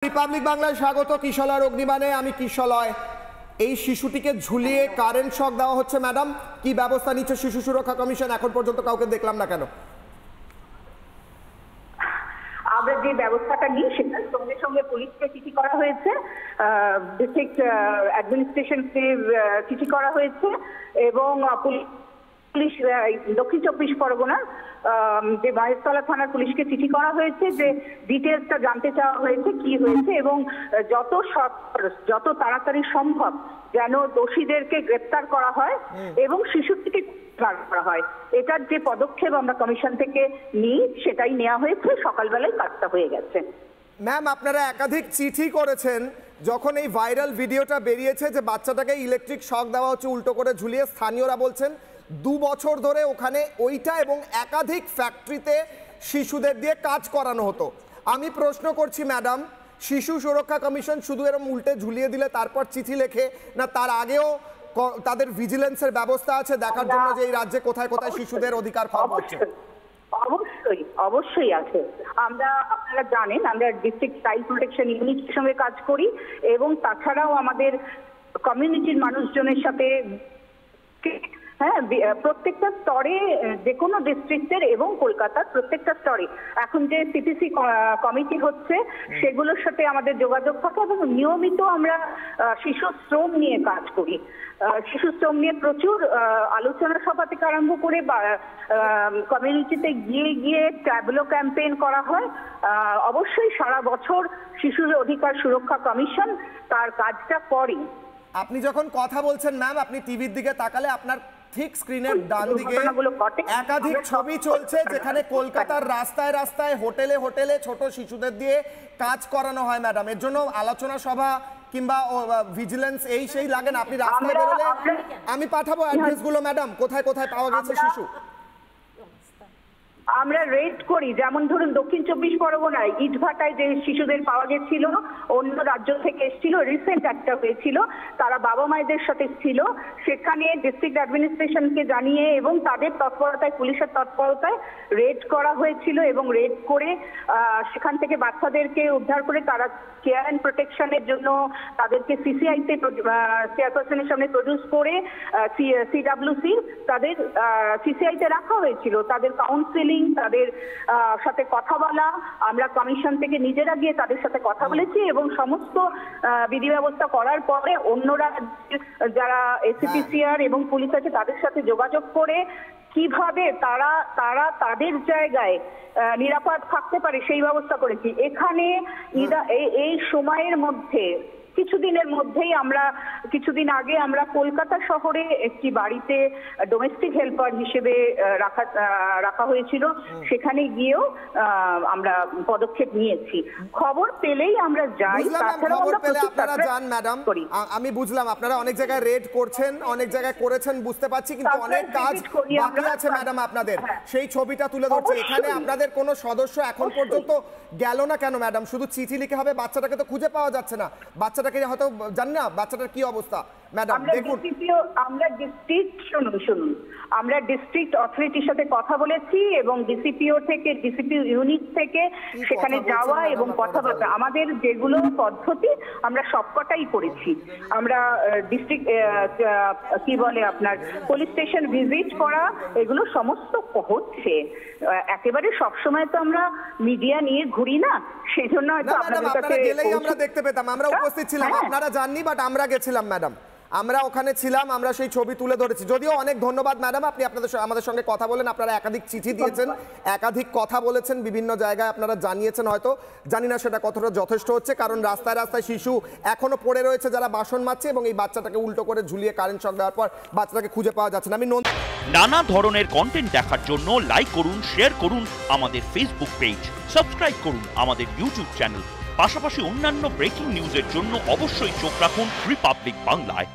Republic বাংলায় স্বাগত। কিশলয় অগ্নিবাণে আমি কিশলয়। এই শিশুটিকে ঝুলিয়ে কারেন্ট শক দেওয়া হচ্ছে ম্যাডাম, কি ব্যবস্থা নিচ্ছে শিশু সুরক্ষা কমিশন? এখন পর্যন্ত কাউকে দেখলাম না কেন? আমরা যে ব্যবস্থাটা নিই সেটার সঙ্গে সঙ্গে পুলিশকে চিঠি করা হয়েছে, ডিস্ট্রিক্ট অ্যাডমিনিস্ট্রেশনকে চিঠি করা হয়েছে এবং পুলিশ দক্ষিণ চব্বিশ পরগনা যে মহেশতলা থানার পুলিশকে চিঠি করা হয়েছে, যে ডিটেলসটা জানতে চাওয়া হয়েছে কি হয়েছে এবং যত তাড়াতাড়ি সম্ভব যেন দোষীদেরকে গ্রেপ্তার করা হয় এবং শিশুটিকে করা হয়। এটার যে পদক্ষেপ আমরা কমিশন থেকে নিই সেটাই নেওয়া হয়েছে। সকালবেলায় কাজটা হয়ে গেছে। ম্যাম, আপনারা একাধিক চিঠি করেছেন যখন এই ভাইরাল ভিডিওটা বেরিয়েছে যে বাচ্চাটাকে ইলেকট্রিক শক দেওয়া হচ্ছে উল্টো করে ঝুলিয়ে। স্থানীয়রা বলছেন 2 বছর ধরে ওখানে ওইটা এবং একাধিক ফ্যাক্টরিতে শিশুদের দিয়ে কাজ করানো হতো। আমি প্রশ্ন করছি ম্যাডাম, শিশু সুরক্ষা কমিশন শুধু এরকম উল্টে ঝুলিয়ে দিলে তারপর চিঠি লেখে না, তার আগেও তাদের ভিজিলেন্সের ব্যবস্থা আছে দেখার জন্য যে এই রাজ্যে কোথায় কোথায় শিশুদের অধিকার খর্ব হচ্ছে? অবশ্যই অবশ্যই আছে। আপনারা জানেন আমরা ডিস্ট্রিক্ট চাইল্ড প্রোটেকশন ইউনিটের সঙ্গে কাজ করি এবং তাছাড়াও আমাদের কমিউনিটির মানুষজনের সাথে প্রত্যেকটা স্তরে, যে কোনো ডিস্ট্রিক্টের এবং কলকাতার প্রত্যেকটা স্তরে এখন যে সিপিসি কমিটি হচ্ছে সেগুলোর সাথে আমাদের যোগাযোগ থাকে এবং নিয়মিত আমরা শিশু শ্রম নিয়ে কাজ করি। শিশু শ্রম নিয়ে প্রচুর আলোচনা সভা থেকে আরম্ভ করে কমিউনিটিতে গিয়ে গিয়ে ট্যাবলো ক্যাম্পেইন করা হয়। অবশ্যই সারা বছর শিশুর অধিকার সুরক্ষা কমিশন তার কাজটা করে। আপনি যখন কথা বলছেন ম্যাম, আপনি টিভির দিকে তাকালে আপনার ঠিক স্ক্রিনের ডান দিকে একাধিক ছবি চলছে যেখানে কলকাতার রাস্তায় রাস্তায় হোটেলে হোটেলে ছোট শিশুদের দিয়ে কাজ করানো হয় ম্যাডাম। এর জন্য আলোচনা সভা কিংবা ভিজিলেন্স এই সেই লাগে না? আপনি রাস্তায় বেরোলে আমি পাঠাবো অ্যাড্রেসগুলো ম্যাডাম, কোথায় কোথায় পাওয়া গেছে শিশু। আমরা রেড করি, যেমন ধরুন দক্ষিণ চব্বিশ পরগনায় ইটভাটায় যে শিশুদের পাওয়া গেছিল, অন্য রাজ্য থেকে এসেছিল, রিসেন্ট একটা হয়েছিল, তারা বাবা মায়েদের সাথে ছিল, সেখানে ডিস্ট্রিক্ট অ্যাডমিনিস্ট্রেশনকে জানিয়ে এবং তাদের তৎপরতায়, পুলিশের তৎপরতায় রেড করা হয়েছিল এবং রেড করে সেখান থেকে বাচ্চাদেরকে উদ্ধার করে তারা কেয়ার অ্যান্ড প্রোটেকশনের জন্য তাদেরকে সিসিআইতে চেয়ারপারসনের সামনে প্রডিউস করে সিডাব্লিউসি তাদের সিসিআইতে রাখা হয়েছিল। তাদের কাউন্সিলিং, তাদের সাথে কথা বলা, আমরা কমিশন থেকে নিজেরা গিয়ে তাদের সাথে কথা বলেছি এবং সমস্ত বিধি ব্যবস্থা করার পরে অন্যরা যারা এসিপিসিআর এবং পুলিশ আছে তাদের সাথে যোগাযোগ করে কিভাবে তারা তাদের জায়গায় নিরাপদ থাকতে পারে সেই ব্যবস্থা করেছি। এখানে এই সময়ের মধ্যে কিছুদিনের মধ্যেই কিছুদিন আগে আমরা কলকাতা শহরে একটি বাড়িতে ডোমেস্টিক হেল্পার হিসেবে রাখা হয়েছিল, সেখানে গিয়েও আমরা পদক্ষেপ নিয়েছি। খবর পেলেই আমরা যাই। আমি বুঝলাম আপনারা অনেক জায়গায় রেড করছেন, অনেক জায়গায় করেছেন, বুঝতে পারছি, কিন্তু অনেক কাজ বাকি আছে ম্যাডাম আপনাদের। সেই ছবিটা তুলে ধরছে। এখানে আপনাদের কোনো সদস্য এখন পর্যন্ত গেল না কেন ম্যাডাম? শুধু চিঠি লিখে হবে? বাচ্চাটাকে তো খুঁজে পাওয়া যাচ্ছে না। বাচ্চাটাকে হয়তো জানি না বাচ্চাটার কি অবস্থা ম্যাডাম। দেখুন আমরা ডিস্ট্রিক্ট অথরিটির সাথে কথা বলেছি এবং ডিসিপিও ইউনিট থেকে সেখানে যাওয়া এবং কথাবার্তা, আমাদের যেগুলো পদ্ধতি আমরা সবকটাই করেছি। আমরা ডিস্ট্রিক্ট আপনার পুলিশ স্টেশন ভিজিট করা, এগুলো সমস্ত হচ্ছে। একেবারে সবসময় তো আমরা মিডিয়া নিয়ে ঘুরি না, সেই জন্য হয়তো আপনাদের কাছে গেলেই আমরা দেখতে পেতাম। আমরা উপস্থিত ছিলাম, আপনারা জাননি, বাট আমরা গেছিলাম ম্যাডাম, আমরা ওখানে ছিলাম, আমরা সেই ছবি তুলে ধরেছি। যদিও অনেক ধন্যবাদ ম্যাডাম, আপনি আমাদের সঙ্গে কথা বলেন, আপনারা একাধিক চিঠি দিয়েছেন, একাধিক কথা বলেছেন, বিভিন্ন জায়গায় আপনারা জানিয়েছেন। হয়তো জানি না সেটা কতটা যথেষ্ট হচ্ছে, কারণ রাস্তায় রাস্তায় শিশু এখনো পড়ে রয়েছে যারা বাসন মাজছে এবং এই বাচ্চাটাকে উল্টো করে ঝুলিয়ে কারেন্ট শক দেওয়ার পর বাচ্চাটাকে খুঁজে পাওয়া যাচ্ছে না। নানা ধরনের কন্টেন্ট দেখার জন্য লাইক করুন, শেয়ার করুন আমাদের ফেসবুক পেজ, সাবস্ক্রাইব করুন আমাদের ইউটিউব চ্যানেল। পাশাপাশি অন্যান্য ব্রেকিং নিউজের জন্য অবশ্যই চোখ রাখুন রিপাবলিক বাংলায়।